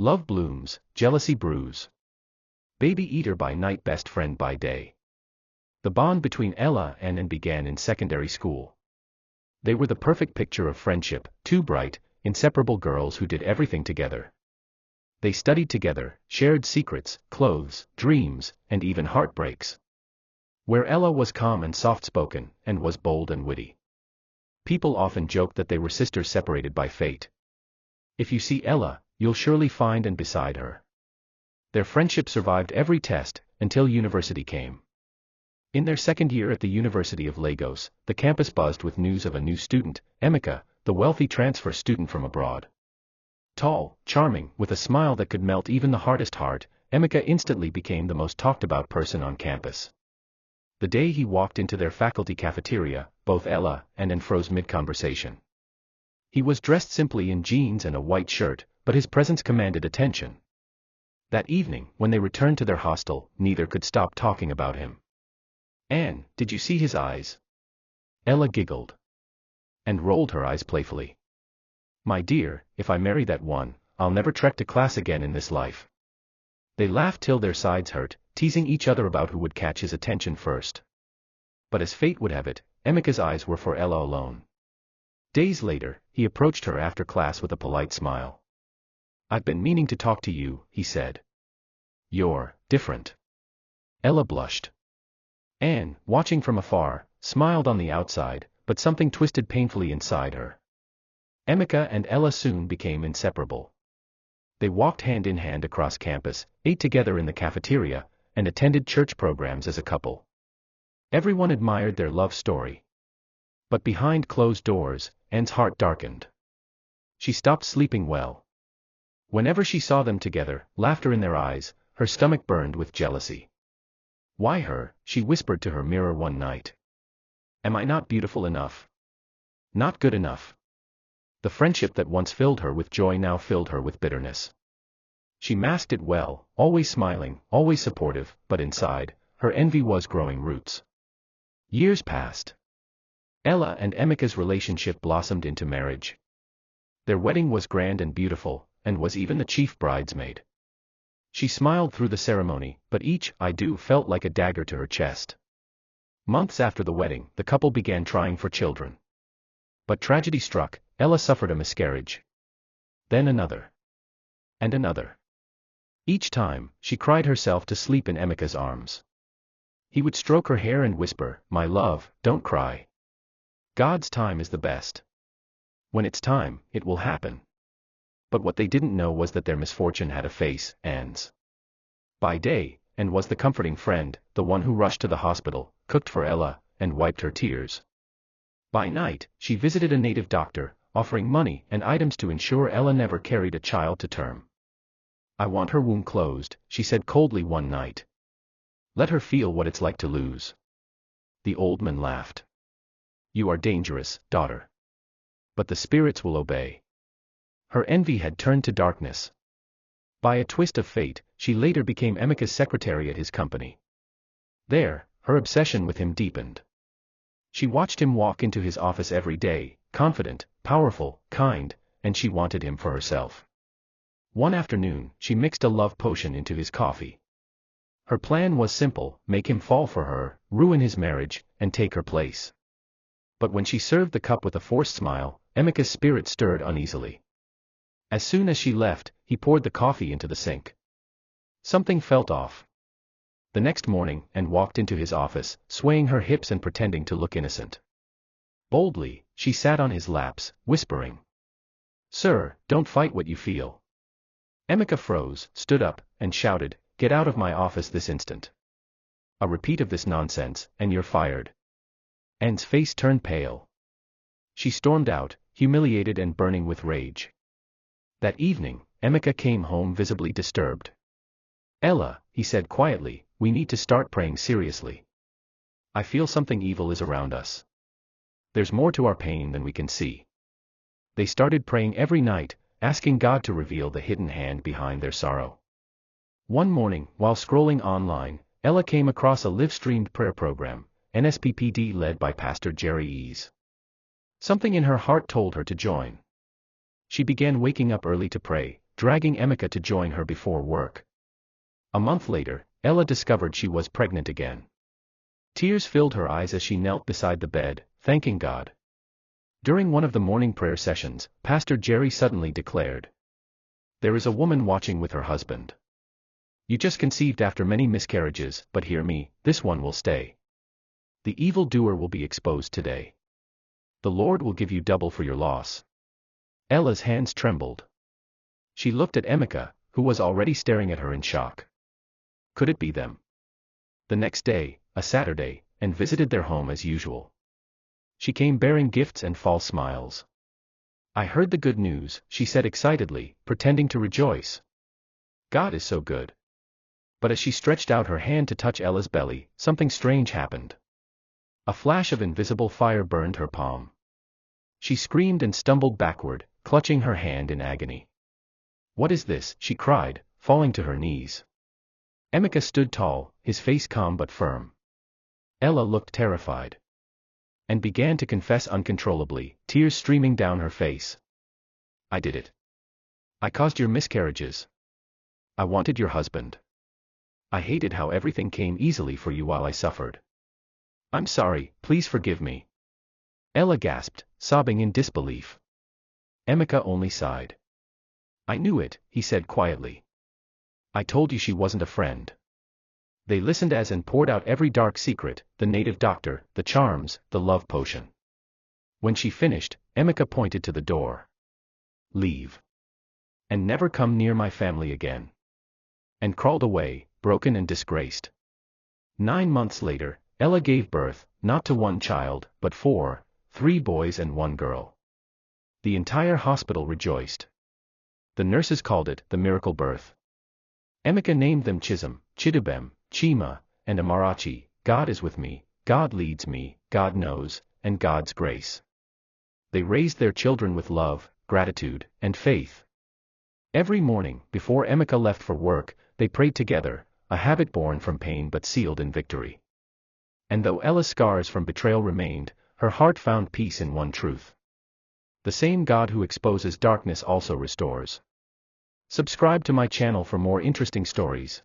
Love blooms, jealousy brews. Baby eater by night, best friend by day. The bond between Ella and Anne began in secondary school. They were the perfect picture of friendship, two bright, inseparable girls who did everything together. They studied together, shared secrets, clothes, dreams, and even heartbreaks. Where Ella was calm and soft-spoken, and was bold and witty. People often joked that they were sisters separated by fate. If you see Ella, you'll surely find Anne beside her. Their friendship survived every test, until university came. In their second year at the University of Lagos, the campus buzzed with news of a new student, Emeka, the wealthy transfer student from abroad. Tall, charming, with a smile that could melt even the hardest heart, Emeka instantly became the most talked-about person on campus. The day he walked into their faculty cafeteria, both Ella and Anne froze mid-conversation. He was dressed simply in jeans and a white shirt, but his presence commanded attention. That evening, when they returned to their hostel, neither could stop talking about him. "Anne, did you see his eyes?" Ella giggled. And rolled her eyes playfully. "My dear, if I marry that one, I'll never trek to class again in this life." They laughed till their sides hurt, teasing each other about who would catch his attention first. But as fate would have it, Emeka's eyes were for Ella alone. Days later, he approached her after class with a polite smile. "I've been meaning to talk to you," he said. "You're different." Ella blushed. Anne, watching from afar, smiled on the outside, but something twisted painfully inside her. Emeka and Ella soon became inseparable. They walked hand in hand across campus, ate together in the cafeteria, and attended church programs as a couple. Everyone admired their love story. But behind closed doors, Anne's heart darkened. She stopped sleeping well. Whenever she saw them together, laughter in their eyes, her stomach burned with jealousy. "Why her?" she whispered to her mirror one night. "Am I not beautiful enough? Not good enough?" The friendship that once filled her with joy now filled her with bitterness. She masked it well, always smiling, always supportive, but inside, her envy was growing roots. Years passed. Ella and Emeka's relationship blossomed into marriage. Their wedding was grand and beautiful, and was even the chief bridesmaid. She smiled through the ceremony, but each "I do" felt like a dagger to her chest. Months after the wedding, the couple began trying for children. But tragedy struck. Ella suffered a miscarriage. Then another. And another. Each time, she cried herself to sleep in Emeka's arms. He would stroke her hair and whisper, "My love, don't cry. God's time is the best. When it's time, it will happen." But what they didn't know was that their misfortune had a face, Anne's. By day, Anne was the comforting friend, the one who rushed to the hospital, cooked for Ella, and wiped her tears. By night, she visited a native doctor, offering money and items to ensure Ella never carried a child to term. "I want her womb closed," she said coldly one night. "Let her feel what it's like to lose." The old man laughed. "You are dangerous, daughter. But the spirits will obey." Her envy had turned to darkness. By a twist of fate, she later became Emeka's secretary at his company. There, her obsession with him deepened. She watched him walk into his office every day, confident, powerful, kind, and she wanted him for herself. One afternoon, she mixed a love potion into his coffee. Her plan was simple: make him fall for her, ruin his marriage, and take her place. But when she served the cup with a forced smile, Emeka's spirit stirred uneasily. As soon as she left, he poured the coffee into the sink. Something felt off. The next morning, Anne walked into his office, swaying her hips and pretending to look innocent. Boldly, she sat on his laps, whispering, "Sir, don't fight what you feel." Emeka froze, stood up, and shouted, "Get out of my office this instant. A repeat of this nonsense, and you're fired." Anne's face turned pale. She stormed out, humiliated and burning with rage. That evening, Emeka came home visibly disturbed. "Ella," he said quietly, "we need to start praying seriously. I feel something evil is around us. There's more to our pain than we can see." They started praying every night, asking God to reveal the hidden hand behind their sorrow. One morning, while scrolling online, Ella came across a live-streamed prayer program, NSPPD led by Pastor Jerry Ease. Something in her heart told her to join. She began waking up early to pray, dragging Emeka to join her before work. A month later, Ella discovered she was pregnant again. Tears filled her eyes as she knelt beside the bed, thanking God. During one of the morning prayer sessions, Pastor Jerry suddenly declared, "There is a woman watching with her husband. You just conceived after many miscarriages, but hear me, this one will stay. The evildoer will be exposed today. The Lord will give you double for your loss." Ella's hands trembled. She looked at Emeka, who was already staring at her in shock. Could it be them? The next day, a Saturday, and visited their home as usual. She came bearing gifts and false smiles. "I heard the good news," she said excitedly, pretending to rejoice. "God is so good." But as she stretched out her hand to touch Ella's belly, something strange happened. A flash of invisible fire burned her palm. She screamed and stumbled backward, clutching her hand in agony. "What is this?" she cried, falling to her knees. Emeka stood tall, his face calm but firm. Ella looked terrified and began to confess uncontrollably, tears streaming down her face. "I did it. I caused your miscarriages. I wanted your husband. I hated how everything came easily for you while I suffered. I'm sorry, please forgive me." Ella gasped, sobbing in disbelief. Emeka only sighed. "I knew it," he said quietly. "I told you she wasn't a friend." They listened as and poured out every dark secret, the native doctor, the charms, the love potion. When she finished, Emeka pointed to the door. "Leave. And never come near my family again." And crawled away, broken and disgraced. 9 months later, Ella gave birth, not to one child, but 4, 3 boys and 1 girl. The entire hospital rejoiced. The nurses called it the miracle birth. Emeka named them Chisholm, Chidubem, Chima, and Amarachi. God is with me, God leads me, God knows, and God's grace. They raised their children with love, gratitude, and faith. Every morning, before Emeka left for work, they prayed together, a habit born from pain but sealed in victory. And though Ella's scars from betrayal remained, her heart found peace in one truth. The same God who exposes darkness also restores. Subscribe to my channel for more interesting stories.